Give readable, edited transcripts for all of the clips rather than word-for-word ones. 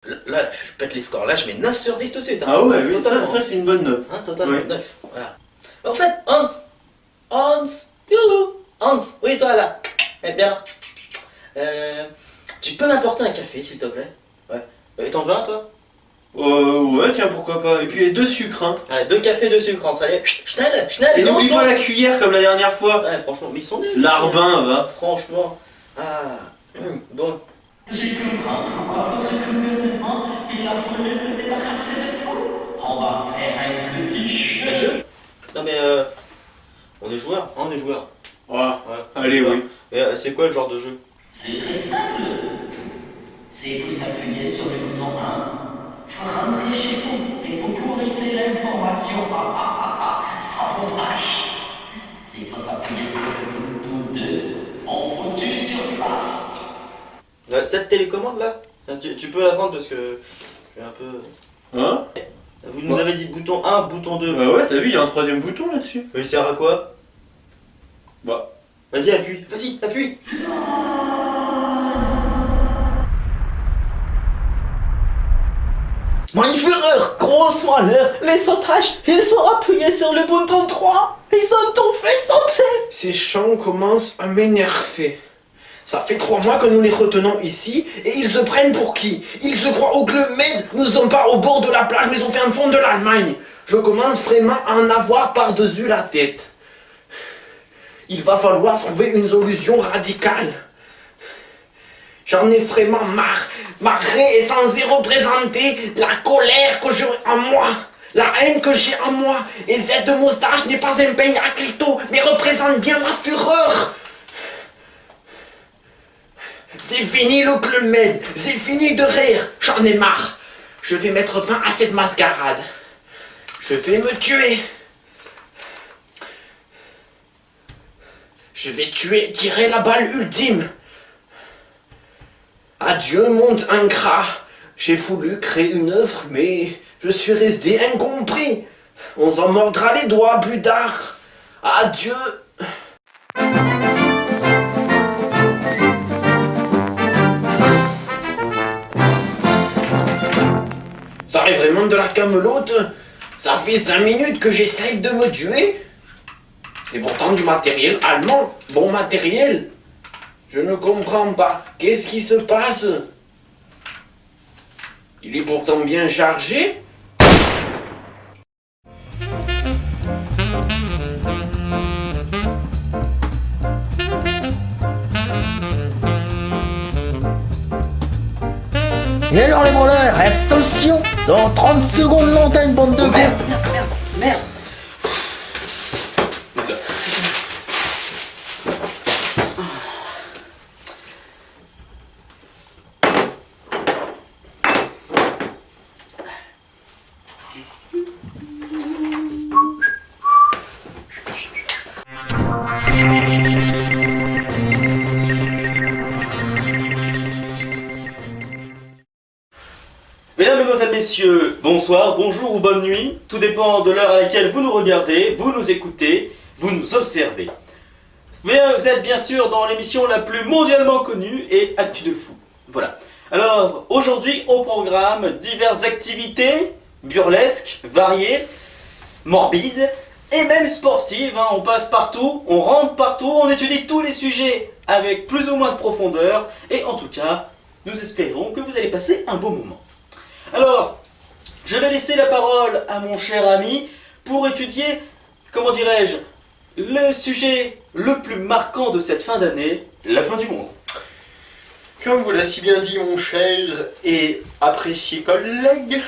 Là, je pète les scores. Là, je mets 9 sur 10 tout de suite. Hein. Ah ouais, oui, totalement. ça c'est une bonne note. Hein, totalement, Ouais. 9. Voilà. En fait, Hans, youhou, Hans, oui, toi là. Eh bien, tu peux m'apporter un café, s'il te plaît? Ouais. Et t'en veux un, toi? Ouais, tiens, pourquoi pas. Et puis 2 sucres, hein. Allez, 2 cafés, 2 sucres, Hans. Allez, Schnell, Et lance, n'oublie pas lance. la cuillère comme la dernière fois. Ouais, franchement, mais ils sont nuls. Larbin, va. Franchement. Ah, bon. Je comprends pourquoi votre gouvernement il a voulu se débarrasser de vous. On va faire un petit Un jeu. jeu? Non, mais on est joueurs. Hein, on est joueurs. Ouais. Ouais, Allez, oui. Mais c'est quoi le genre de jeu? C'est très simple. Si vous appuyez sur le bouton 1, vous rentrez chez vous et vous pourrissez l'information. Sabotage. Si vous appuyez sur le bouton 2, on vous tue sur place. Cette télécommande là, tu peux la vendre parce que je suis un peu. Hein? Vous nous avez dit bouton 1, bouton 2. Bah ouais, t'as vu, il y a un 3ème bouton là-dessus. Mais il sert à quoi? Bah. Vas-y, appuie. Vas-y, appuie. Mein Führer, grosse malheur, les otages, ils ont appuyé sur le bouton 3. Ils ont tout fait sauter. Ces chants commencent à m'énerver. Ça fait 3 mois que nous les retenons ici et ils se prennent pour qui? Ils se croient au Club Med, nous ne sommes pas au bord de la plage mais on fait un fond de l'Allemagne. Je commence vraiment à en avoir par-dessus la tête. Il va falloir trouver une solution radicale. J'en ai vraiment marre. Marre est censé représenter la colère que j'ai en moi. La haine que j'ai en moi. Et cette moustache n'est pas un peigne à clito, mais représente bien ma fureur. C'est fini le Club Med, c'est fini de rire, j'en ai marre. Je vais mettre fin à cette mascarade. Je vais me tuer. Je vais tirer la balle ultime. Adieu monde ingrat. J'ai voulu créer une œuvre, mais je suis resté incompris. On s'en mordra les doigts plus tard. Adieu. Ça arrive vraiment de la camelote. Ça fait 5 minutes que j'essaye de me tuer. C'est pourtant du matériel allemand. Bon matériel. Je ne comprends pas. Qu'est-ce qui se passe? Il est pourtant bien chargé. Et alors les voleurs, attention, dans 30 secondes l'antenne, bande de Merde, cons. merde. Mesdames, Mesdemoiselles, Messieurs, bonsoir, bonjour ou bonne nuit. Tout dépend de l'heure à laquelle vous nous regardez, vous nous écoutez, vous nous observez. Vous êtes bien sûr dans l'émission la plus mondialement connue et Actu de Fou. Voilà. Alors, aujourd'hui, au programme, diverses activités burlesques, variées, morbides et même sportives. Hein. On passe partout, on rentre partout, on étudie tous les sujets avec plus ou moins de profondeur. Et en tout cas, nous espérons que vous allez passer un beau moment. Alors, je vais laisser la parole à mon cher ami pour étudier, comment dirais-je, le sujet le plus marquant de cette fin d'année, la fin du monde. Comme vous l'a si bien dit mon cher et apprécié collègue,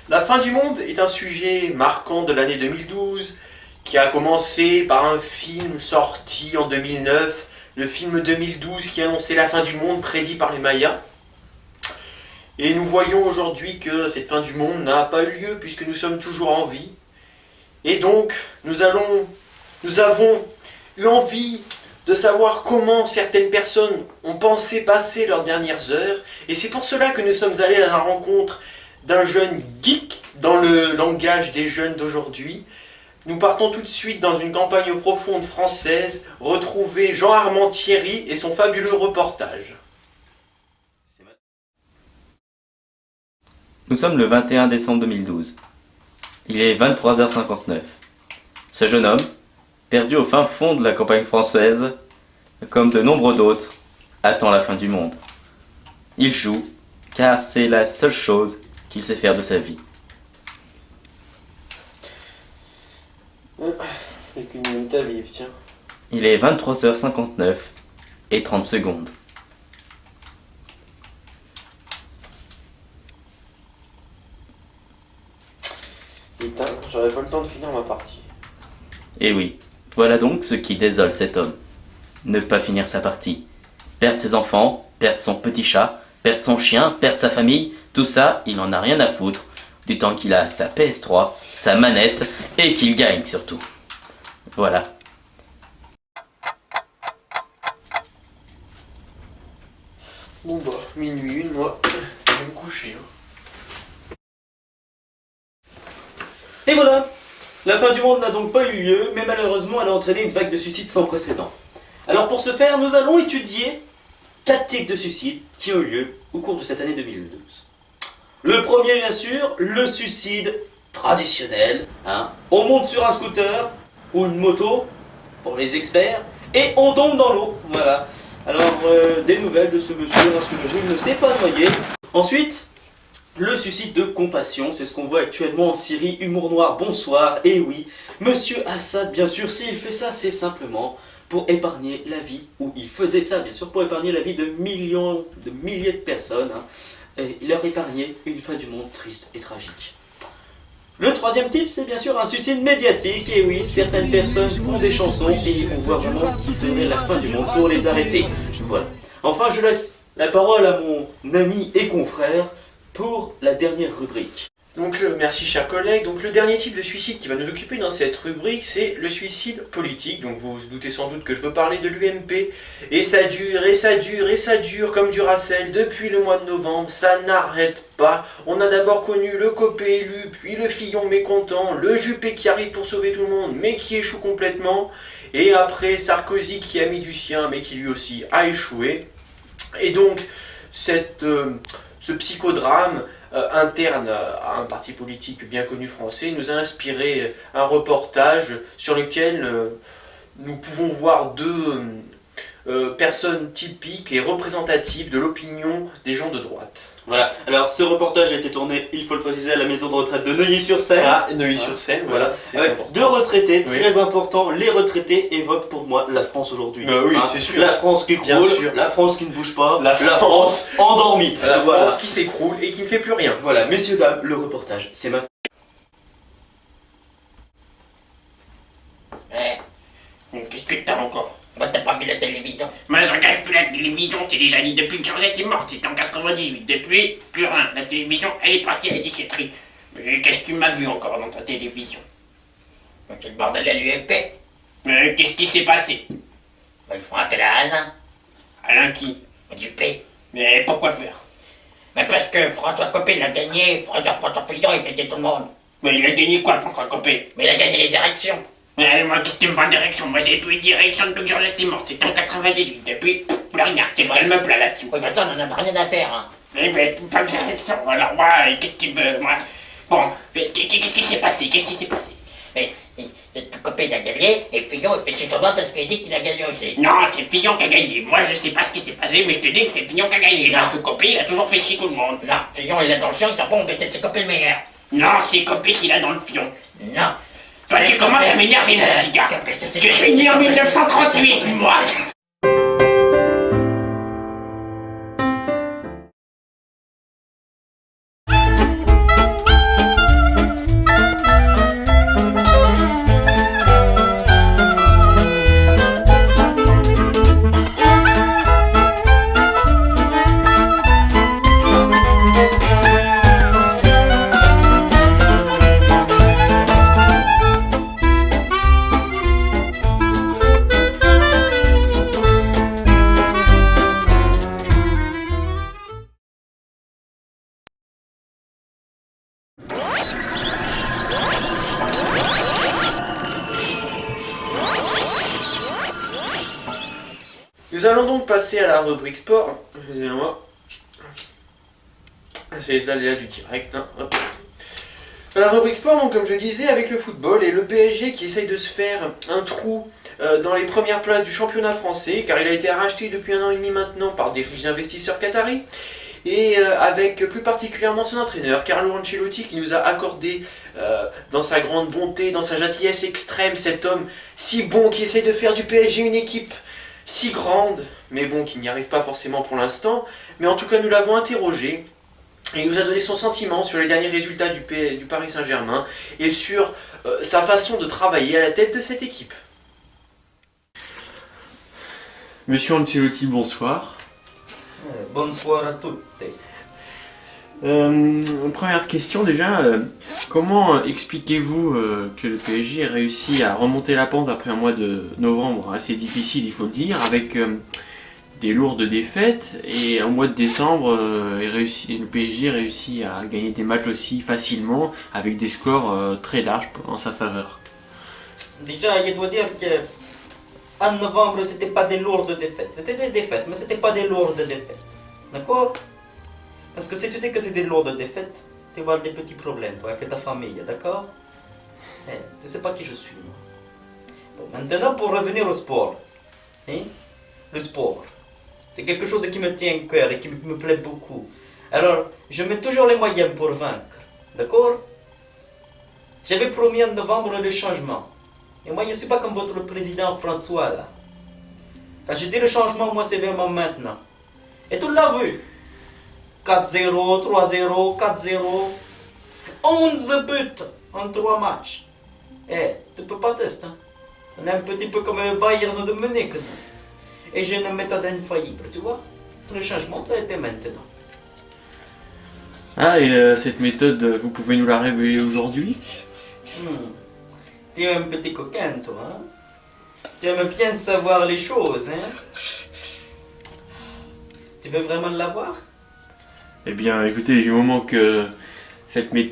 la fin du monde est un sujet marquant de l'année 2012 qui a commencé par un film sorti en 2009, le film 2012 qui annonçait la fin du monde prédit par les Mayas. Et nous voyons aujourd'hui que cette fin du monde n'a pas eu lieu puisque nous sommes toujours en vie. Et donc, nous avons eu envie de savoir comment certaines personnes ont pensé passer leurs dernières heures. Et c'est pour cela que nous sommes allés à la rencontre d'un jeune geek dans le langage des jeunes d'aujourd'hui. Nous partons tout de suite dans une campagne profonde française, retrouver Jean-Armand Thierry et son fabuleux reportage. Nous sommes le 21 décembre 2012. Il est 23h59. Ce jeune homme, perdu au fin fond de la campagne française, comme de nombreux d'autres, attend la fin du monde. Il joue, car c'est la seule chose qu'il sait faire de sa vie. J'ai qu'une minute à vivre, tiens. Il est 23h59 et 30 secondes. Putain, j'aurais pas le temps de finir ma partie. Et oui, voilà donc ce qui désole cet homme. Ne pas finir sa partie. Perdre ses enfants, perdre son petit chat, perdre son chien, perdre sa famille, tout ça, il en a rien à foutre, du temps qu'il a sa PS3, sa manette, et qu'il gagne surtout. Voilà. Bon bah, minuit une, moi, je vais me coucher. Et voilà, la fin du monde n'a donc pas eu lieu, mais malheureusement elle a entraîné une vague de suicides sans précédent. Alors pour ce faire, nous allons étudier 4 types de suicides qui ont eu lieu au cours de cette année 2012. Le premier bien sûr, le suicide traditionnel. On monte sur un scooter ou une moto, pour les experts, et on tombe dans l'eau. Voilà. Alors des nouvelles de ce monsieur, rassurez-vous, il ne s'est pas noyé. Ensuite, le suicide de compassion, c'est ce qu'on voit actuellement en Syrie, humour noir, bonsoir, et oui, monsieur Assad, bien sûr, s'il fait ça, c'est simplement pour épargner la vie, ou il faisait ça, bien sûr, pour épargner la vie de millions, de milliers de personnes, et leur épargner une fin du monde triste et tragique. Le troisième type, c'est bien sûr un suicide médiatique, et oui, certaines personnes font des chansons, et on voit vraiment qu'ils donneraient la fin du monde pour les arrêter. Voilà. Enfin, je laisse la parole à mon ami et confrère, pour la dernière rubrique. Donc merci chers collègues, donc le dernier type de suicide qui va nous occuper dans cette rubrique, c'est le suicide politique. Donc vous vous doutez sans doute que je veux parler de l'UMP, et ça dure, et ça dure, et ça dure comme du Racel depuis le mois de novembre, ça n'arrête pas. On a d'abord connu le Copé élu, puis le Fillon mécontent, le Juppé qui arrive pour sauver tout le monde, mais qui échoue complètement, et après Sarkozy qui a mis du sien, mais qui lui aussi a échoué. Et donc ce psychodrame interne à un parti politique bien connu français nous a inspiré un reportage sur lequel nous pouvons voir deux personnes typiques et représentatives de l'opinion des gens de droite. Voilà, alors ce reportage a été tourné, il faut le préciser, à la maison de retraite de Neuilly-sur-Seine. Ah, Neuilly-sur-Seine, voilà. Avec deux retraités, très important, les retraités évoquent pour moi la France aujourd'hui. Oui, c'est sûr. La France qui Bien croule, sûr. la France qui ne bouge pas, La France endormie. La Voilà. France qui s'écroule et qui ne fait plus rien. Voilà, messieurs, dames, le reportage, c'est maintenant. Qu'est-ce que t'as encore? Bah t'as pas vu la télévision? Moi je regarde plus la télévision, c'est déjà dit depuis que Georgette est morte, c'était en 98. Depuis, plus rien. La télévision, elle est partie à la déchetterie. Mais qu'est-ce que tu m'as vu encore dans ta télévision? C'est le bordel à l'UMP. Qu'est-ce qui s'est passé? Ils font appel à Alain. Alain qui? Juppé. Mais pourquoi faire? Parce que François Copé l'a gagné, François Président il fêtait tout le monde. Mais il a gagné quoi François Copé? Mais il a gagné les élections. Moi, qu'est-ce que tu me parles d'érection? Moi, j'ai plus eu d'érection depuis que Georgette est morte. C'était en 98. Depuis, plus rien. C'est vrai, elle me plaît là-dessous. Oui, mais attends, on en a rien à faire, hein. Mais pas d'érection. Alors, moi, qu'est-ce que tu veux, moi? Bon, qu'est-ce qui s'est passé? Qu'est-ce qui s'est passé? Mais, cette copine il a gagné, et Fillon, il fait chez toi parce qu'il dit qu'il a gagné aussi. Non, c'est Fillon qui a gagné. Moi, je sais pas ce qui s'est passé, mais je te dis que c'est Fillon qui a gagné. Parce que Copé, il a toujours fait chier tout le monde. Non, Fillon, il a dans le fion, il s'en bon, mais c'est Copé le meilleur. Non, c'est Copé qu'il a dans le fion. Non. Toi, tu commences à m'énerver, mon petit gars. Je suis né en 1938, moi. Nous allons donc passer à la rubrique sport. Excusez-moi. C'est les aléas du direct. Hein. Hop. À la rubrique sport, donc, comme je disais, avec le football et le PSG qui essaye de se faire un trou dans les premières places du championnat français, car il a été racheté depuis 1 an et demi maintenant par des riches investisseurs qataris, et avec plus particulièrement son entraîneur, Carlo Ancelotti, qui nous a accordé, dans sa grande bonté, dans sa gentillesse extrême, cet homme si bon qui essaye de faire du PSG une équipe si grande, mais bon, qui n'y arrive pas forcément pour l'instant. Mais en tout cas, nous l'avons interrogé. Et il nous a donné son sentiment sur les derniers résultats du Paris Saint-Germain et sur sa façon de travailler à la tête de cette équipe. Monsieur Ancelotti, bonsoir. Bonsoir à toutes. Première question déjà, comment expliquez-vous que le PSG ait réussi à remonter la pente après un mois de novembre assez difficile, il faut le dire, avec des lourdes défaites, et au mois de décembre, le PSG réussit à gagner des matchs aussi facilement avec des scores très larges en sa faveur? Déjà, je dois dire que en novembre, c'était pas des lourdes défaites. C'était des défaites, mais c'était pas des lourdes défaites. D'accord? Parce que si tu dis que c'est des lourdes défaites, tu vas avoir des petits problèmes, toi, avec ta famille, d'accord? Tu sais pas qui je suis, moi. Bon, maintenant, pour revenir au sport. Hein? Le sport. C'est quelque chose qui me tient au cœur et qui me plaît beaucoup. Alors, je mets toujours les moyens pour vaincre. D'accord? J'avais promis en novembre le changement. Et moi, je ne suis pas comme votre président François, là. Quand je dis le changement, moi, c'est vraiment maintenant. Et tu l'as vu. 4-0, 3-0, 4-0. 11 buts en 3 matchs. Tu peux pas tester. Hein? On est un petit peu comme le Bayern de Munich. Et j'ai une méthode infaillible, tu vois. Le changement, ça a été maintenant. Ah, et cette méthode, vous pouvez nous la révéler aujourd'hui? Tu es un petit coquin, toi. Hein? Tu aimes bien savoir les choses, hein? Tu veux vraiment l'avoir? Eh bien, écoutez, du moment que cette méthode